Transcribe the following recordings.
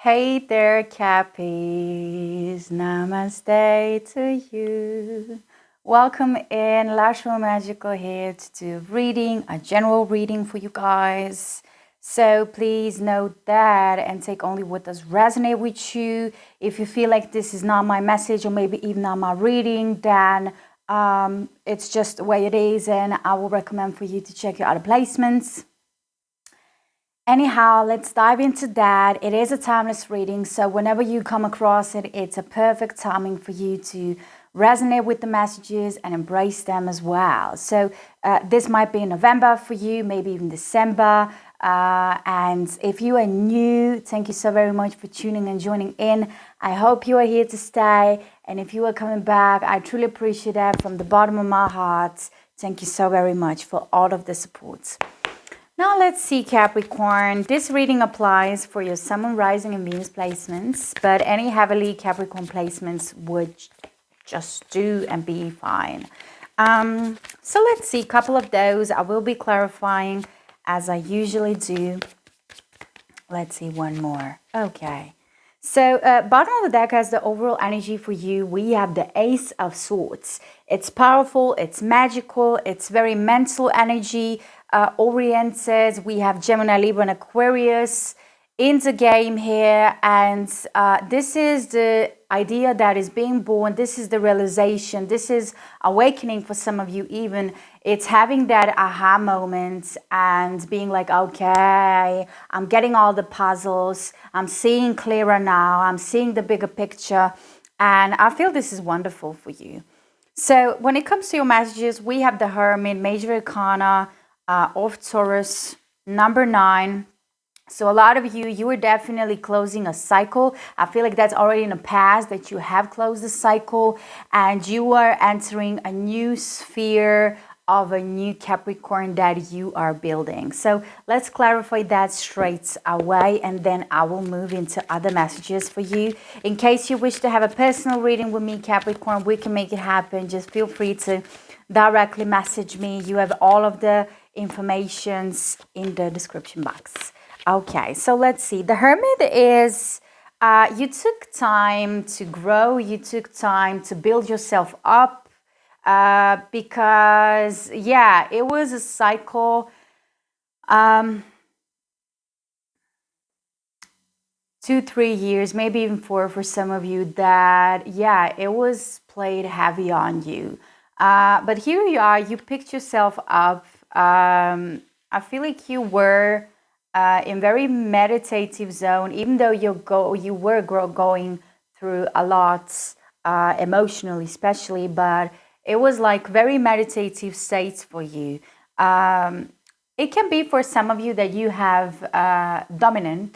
Hey there, Cappies. Namaste to you. Welcome in lashroomamagical here to do reading, a general reading for you guys. So please note that and take only what does resonate with you. If you feel like this is not my message or maybe even not my reading, then it's just the way it is, and I will recommend for you to check your other placements. Anyhow, let's dive into that. It is a timeless reading, so whenever you come across it, it's a perfect timing for you to resonate with the messages and embrace them as well. So this might be in November for you, maybe even December. And if you are new, thank you so very much for tuning and joining in. I hope you are here to stay. And if you are coming back, I truly appreciate that from the bottom of my heart. Thank you so very much for all of the support. Now let's see, Capricorn. This reading applies for your Sun, Moon, Rising, and Venus placements, but any heavily Capricorn placements would just do and be fine. So let's see, a couple of those I will be clarifying as I usually do. Let's see one more. Okay. So bottom of the deck has the overall energy for you. We have the Ace of Swords. It's powerful, it's magical, it's very mental energy oriented. We have Gemini, Libra, and Aquarius in the game here. And this is the idea that is being born. This is the realization. This is awakening for some of you even. It's having that aha moment and being like, okay, I'm getting all the puzzles. I'm seeing clearer now. I'm seeing the bigger picture. And I feel this is wonderful for you. So when it comes to your messages, we have the Hermit, Major Arcana of Taurus, number 9. So a lot of you are definitely closing a cycle. I feel like that's already in the past, that you have closed the cycle and you are entering a new sphere of a new Capricorn that you are building. So let's clarify that straight away, and then I will move into other messages for you. In case you wish to have a personal reading with me, Capricorn, we can make it happen. Just feel free to directly message me. You have all of the informations in the description box. Okay, so let's see. The Hermit is, you took time to grow. You took time to build yourself up because, yeah, it was a cycle. 2-3 years, maybe even 4 for some of you, that, yeah, it was played heavy on you. But here you are, you picked yourself up. I feel like you were in very meditative zone, even though you were going through a lot emotionally, especially, but it was like very meditative states for you. It can be for some of you that you have dominant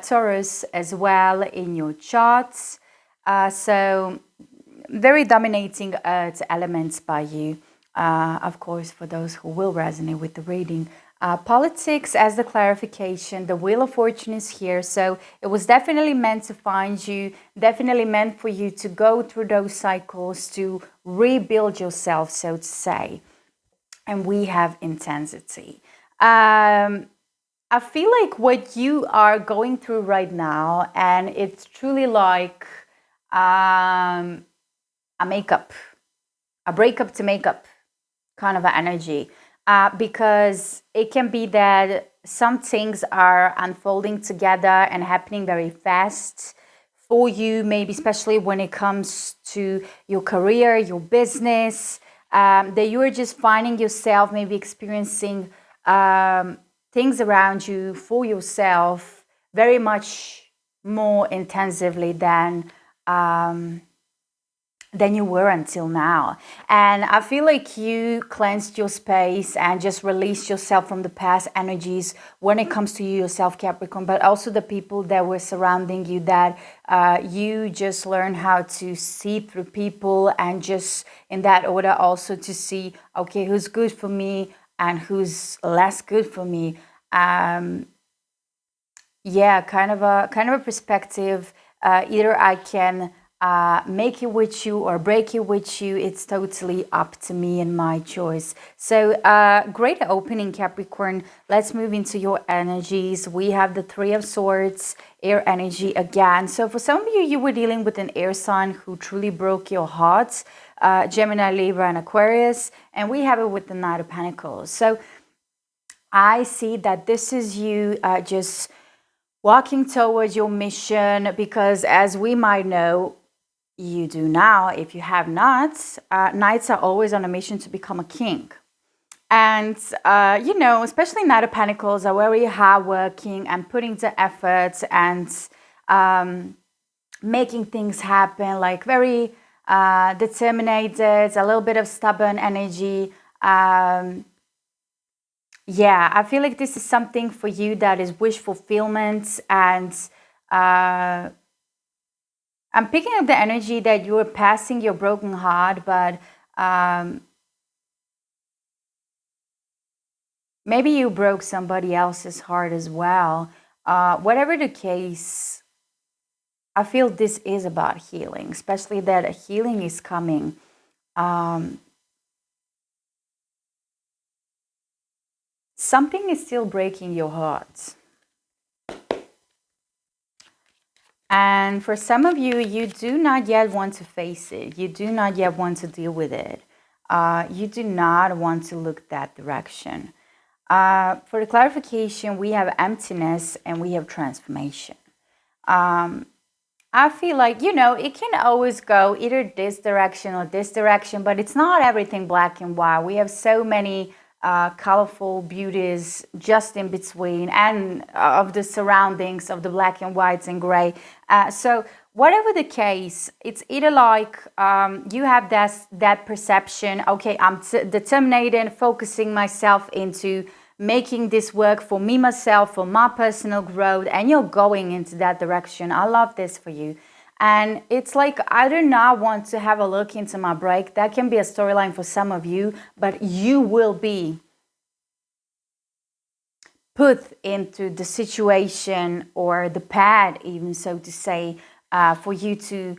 Taurus as well in your charts. So very dominating elements by you. Of course, for those who will resonate with the reading. Politics as the clarification, the Wheel of Fortune is here. So it was definitely meant to find you, definitely meant for you to go through those cycles, to rebuild yourself, so to say. And we have intensity. I feel like what you are going through right now, and it's truly like a breakup to makeup kind of an energy. Because it can be that some things are unfolding together and happening very fast for you, maybe especially when it comes to your career, your business, that you are just finding yourself maybe experiencing things around you for yourself very much more intensively than you were until now. And I feel like you cleansed your space and just released yourself from the past energies when it comes to you yourself, Capricorn, but also the people that were surrounding you, that you just learned how to see through people, and just in that order also to see, okay, who's good for me and who's less good for me. Yeah, kind of a perspective. Either I can make it with you or break it with you. It's totally up to me and my choice. So great opening, Capricorn. Let's move into your energies. We have the Three of Swords, air energy again. So for some of you, you were dealing with an air sign who truly broke your heart, Gemini, Libra, and Aquarius. And we have it with the Knight of Pentacles. So I see that this is you just walking towards your mission, because as we might know, you do now, if you have not, knights are always on a mission to become a king. And, you know, especially Knight of Pentacles are very hardworking and putting the efforts and making things happen, like very determined, a little bit of stubborn energy. Yeah, I feel like this is something for you that is wish fulfillment, and I'm picking up the energy that you are passing your broken heart, but maybe you broke somebody else's heart as well. Whatever the case, I feel this is about healing, especially that a healing is coming. Something is still breaking your heart. And for some of you, you do not yet want to face it. You do not yet want to deal with it. You do not want to look that direction. For the clarification, we have emptiness and we have transformation. I feel like, you know, it can always go either this direction or this direction, but it's not everything black and white. We have so many colorful beauties just in between, and of the surroundings of the black and whites and gray. So whatever the case, it's either like you have that perception, okay, I'm determined and focusing myself into making this work for me, myself, for my personal growth, and you're going into that direction. I love this for you. And it's like, I do not want to have a look into my break. That can be a storyline for some of you, but you will be put into the situation or the pad, even so to say, for you to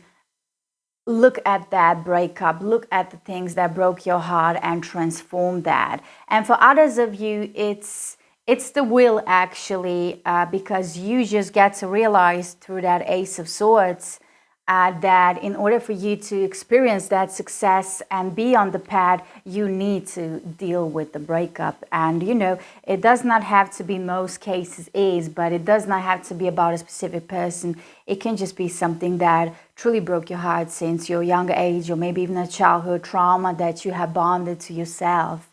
look at that breakup, look at the things that broke your heart and transform that. And for others of you, it's the will, actually, because you just get to realize through that Ace of Swords that in order for you to experience that success and be on the path, you need to deal with the breakup. And, you know, it does not have to be, most cases is, but it does not have to be about a specific person. It can just be something that truly broke your heart since your younger age, or maybe even a childhood trauma that you have bonded to yourself.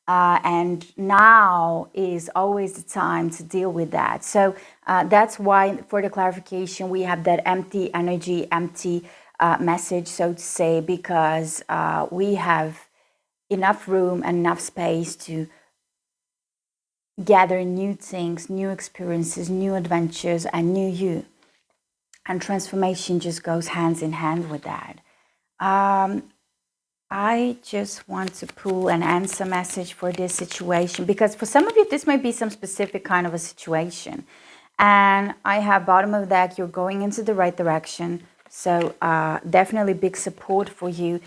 And now is always the time to deal with that. So that's why, for the clarification, we have that empty energy, empty message, so to say, because we have enough room and enough space to gather new things, new experiences, new adventures, and new you. And transformation just goes hands in hand with that. I just want to pull an answer message for this situation, because for some of you, this might be some specific kind of a situation. And I have bottom of the deck, you're going into the right direction. So definitely big support for you.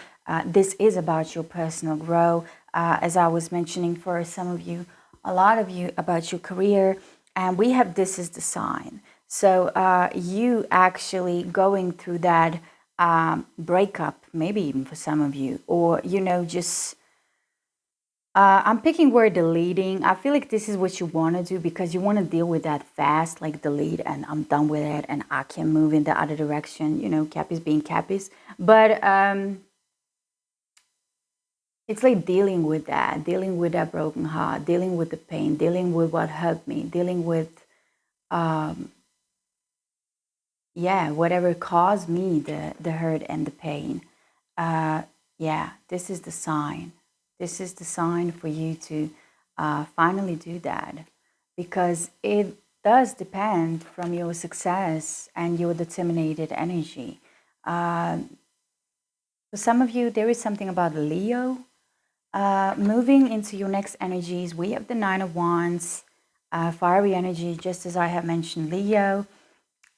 This is about your personal growth. As I was mentioning, for some of you, a lot of you, about your career. And we have this is the sign. So you actually going through that breakup, maybe even for some of you, or, you know, just I'm picking word deleting. I feel like this is what you want to do, because you want to deal with that fast, like delete and I'm done with it and I can move in the other direction, you know, Cappies being Cappies. But it's like dealing with that broken heart, dealing with the pain, dealing with what hurt me, dealing with yeah, whatever caused me the hurt and the pain. Yeah, this is the sign. This is the sign for you to finally do that, because it does depend from your success and your determined energy. For some of you, there is something about Leo. Moving into your next energies, we have the Nine of Wands, fiery energy, just as I have mentioned, Leo.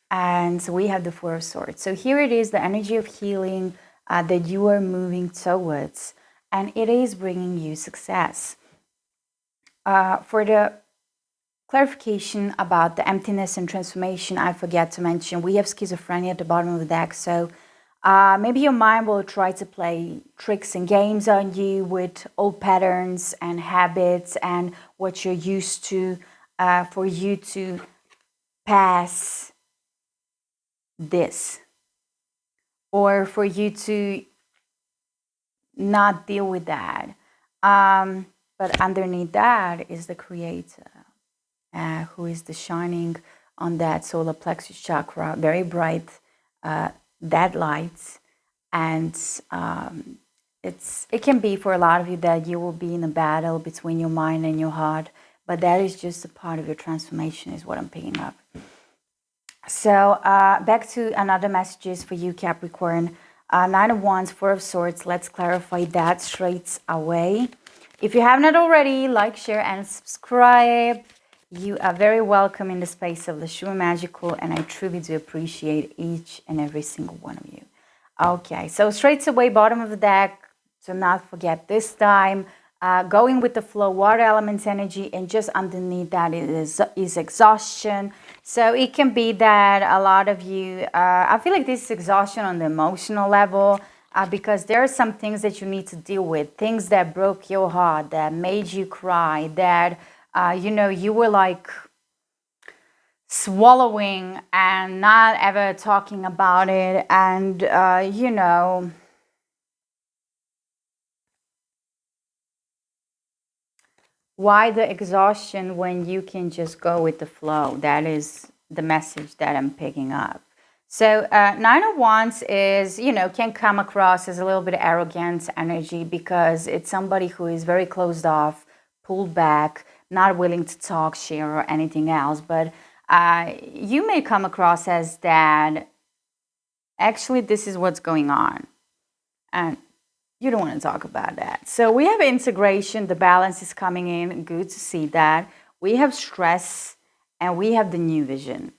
And we have the Four of Swords. So here it is, the energy of healing that you are moving towards, and it is bringing you success. For the clarification about the emptiness and transformation, I forget to mention we have schizophrenia at the bottom of the deck. So maybe your mind will try to play tricks and games on you with old patterns and habits and what you're used to, for you to pass this, or for you to not deal with that. But underneath that is the Creator, who is the shining on that solar plexus chakra, very bright, that light. And it can be for a lot of you that you will be in a battle between your mind and your heart, but that is just a part of your transformation, is what I'm picking up. So back to another messages for you, Capricorn. Nine of Wands, Four of Swords. Let's clarify that straight away. If you have not already, like, share, and subscribe. You are very welcome in the space of lashroomamagical, and I truly do appreciate each and every single one of you. Okay, so straight away, bottom of the deck. Do not forget this time. Going with the flow, water elements energy, and just underneath that is exhaustion. So it can be that a lot of you, I feel like this is exhaustion on the emotional level, because there are some things that you need to deal with, things that broke your heart, that made you cry, that, you were like swallowing and not ever talking about it. And, why the exhaustion when you can just go with the flow? That is the message that I'm picking up. So Nine of Wands is, can come across as a little bit of arrogant energy, because it's somebody who is very closed off, pulled back, not willing to talk, share, or anything else. But you may come across as that, actually, this is what's going on. And you don't want to talk about that. So we have integration, the balance is coming in, good to see that. We have stress, and we have the new vision.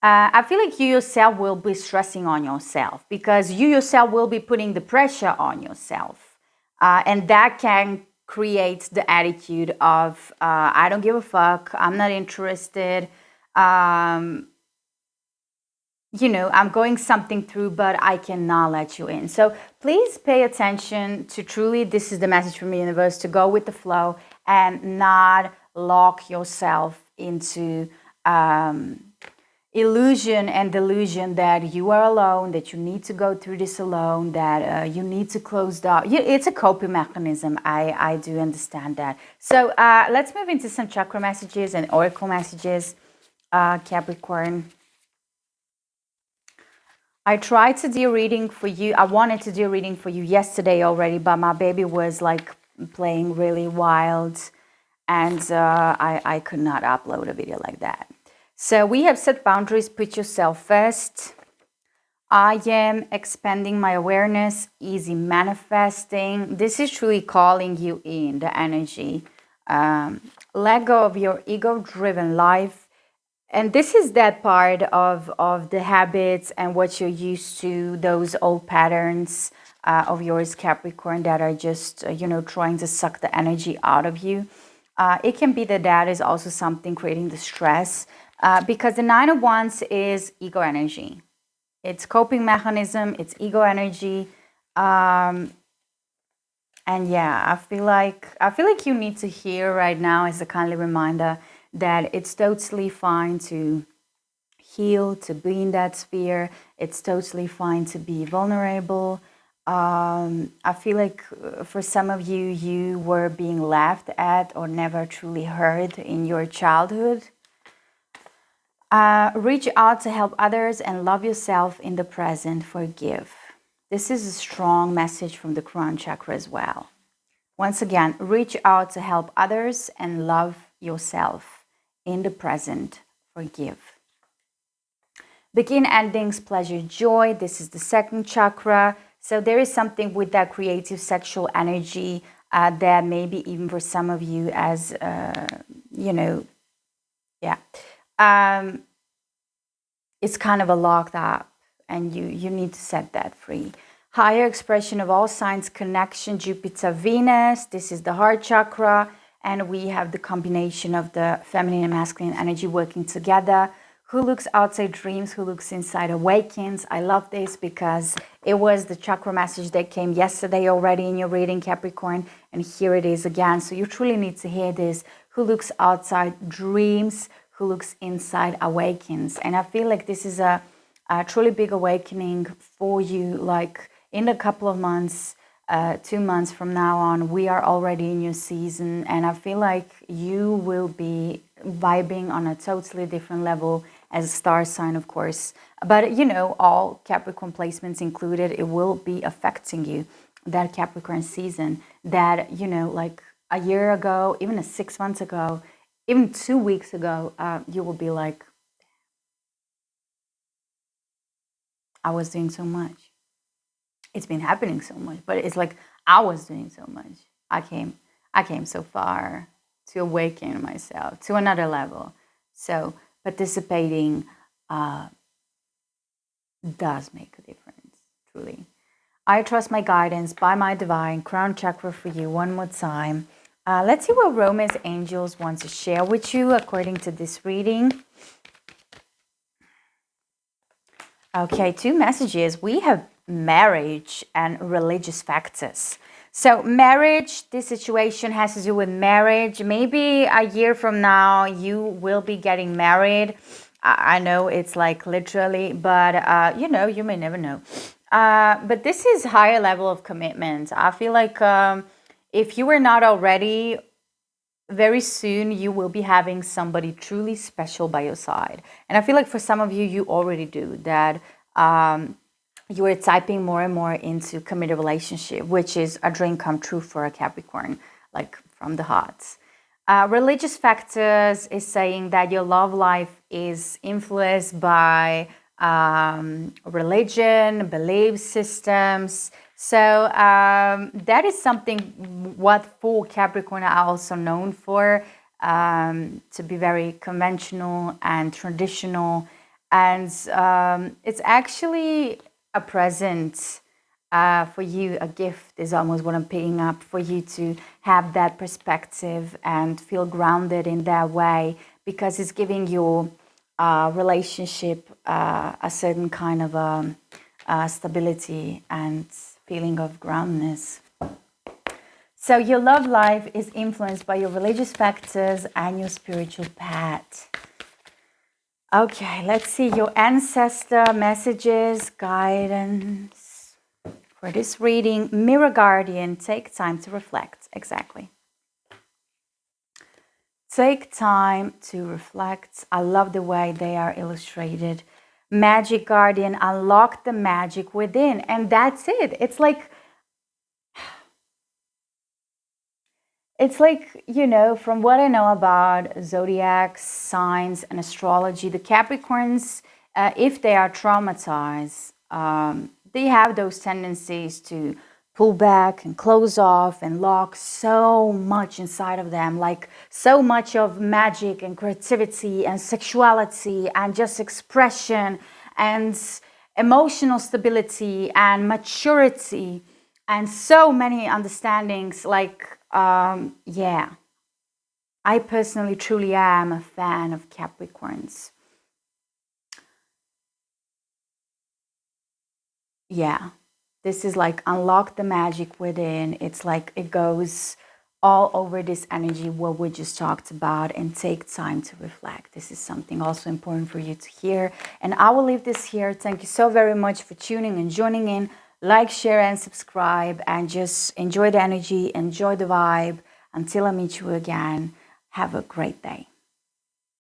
I feel like you yourself will be stressing on yourself, because you yourself will be putting the pressure on yourself. And that can create the attitude of, I don't give a fuck, I'm not interested. I'm going something through, but I cannot let you in. So please pay attention to, truly, this is the message from the universe, to go with the flow and not lock yourself into illusion and delusion that you are alone, that you need to go through this alone, that you need to close down. It's a coping mechanism. I do understand that. So let's move into some chakra messages and oracle messages, Capricorn. I tried to do a reading for you. I wanted to do a reading for you yesterday already, but my baby was like playing really wild, and I could not upload a video like that. So we have set boundaries, put yourself first. I am expanding my awareness, easy manifesting. This is truly calling you in, the energy. Let go of your ego-driven life. And this is that part of the habits and what you're used to, those old patterns of yours, Capricorn, that are just, trying to suck the energy out of you. It can be that is also something creating the stress, because the Nine of Wands is ego energy. It's coping mechanism, it's ego energy. And yeah, I feel like you need to hear right now, as a kindly reminder, that it's totally fine to heal, to be in that sphere. It's totally fine to be vulnerable. I feel like for some of you, you were being laughed at or never truly heard in your childhood. Reach out to help others and love yourself in the present. Forgive. This is a strong message from the crown chakra as well. Once again, reach out to help others and love yourself in the present. Forgive. Begin, endings, pleasure, joy. This is the second chakra. So there is something with that creative sexual energy that maybe even for some of you as, it's kind of a locked up, and you need to set that free. Higher expression of all signs connection, Jupiter, Venus. This is the heart chakra. And we have the combination of the feminine and masculine energy working together. Who looks outside dreams, who looks inside awakens. I love this because it was the chakra message that came yesterday already in your reading, Capricorn. And here it is again. So you truly need to hear this. Who looks outside dreams, who looks inside awakens. And I feel like this is a truly big awakening for you. Like in a couple of months, 2 months from now on, we are already in your season. And I feel like you will be vibing on a totally different level as a star sign, of course. But, you know, all Capricorn placements included, it will be affecting you. That Capricorn season that, you know, like a year ago, even 6 months ago, even 2 weeks ago, you will be like, I was doing so much. It's been happening so much, but it's like I was doing so much. I came so far to awaken myself to another level. So participating does make a difference, truly. I trust my guidance by my divine crown chakra for you one more time. Let's see what Romance angels want to share with you according to this reading. Okay, 2 messages. We have marriage and religious factors. So marriage, this situation has to do with marriage. Maybe a year from now, you will be getting married. I know it's like literally, but you know, you may never know. But this is higher level of commitment. I feel like if you were not already, very soon you will be having somebody truly special by your side. And I feel like for some of you, you already do that. You are typing more and more into committed relationship, which is a dream come true for a Capricorn, like from the heart. Religious factors is saying that your love life is influenced by religion, belief systems. So that is something what for Capricorn are also known for, to be very conventional and traditional. And it's actually a present for you, a gift is almost what I'm picking up, for you to have that perspective and feel grounded in that way, because it's giving your relationship a certain kind of stability and feeling of groundedness. So your love life is influenced by your religious factors and your spiritual path. Okay, let's see your ancestor messages, guidance for this reading. Mirror guardian, take time to reflect. Exactly. Take time to reflect. I love the way they are illustrated. Magic guardian, unlock the magic within. And that's it. It's like, you know, from what I know about zodiac signs and astrology, the Capricorns, if they are traumatized, they have those tendencies to pull back and close off and lock so much inside of them, like so much of magic and creativity and sexuality and just expression and emotional stability and maturity and so many understandings. Like, yeah, I personally truly am a fan of Capricorns. Yeah, this is like unlock the magic within. It's like it goes all over this energy, what we just talked about, and take time to reflect. This is something also important for you to hear. And I will leave this here. Thank you so very much for tuning and joining in. Like, share, and subscribe, and just enjoy the energy, enjoy the vibe. Until I meet you again, have a great day.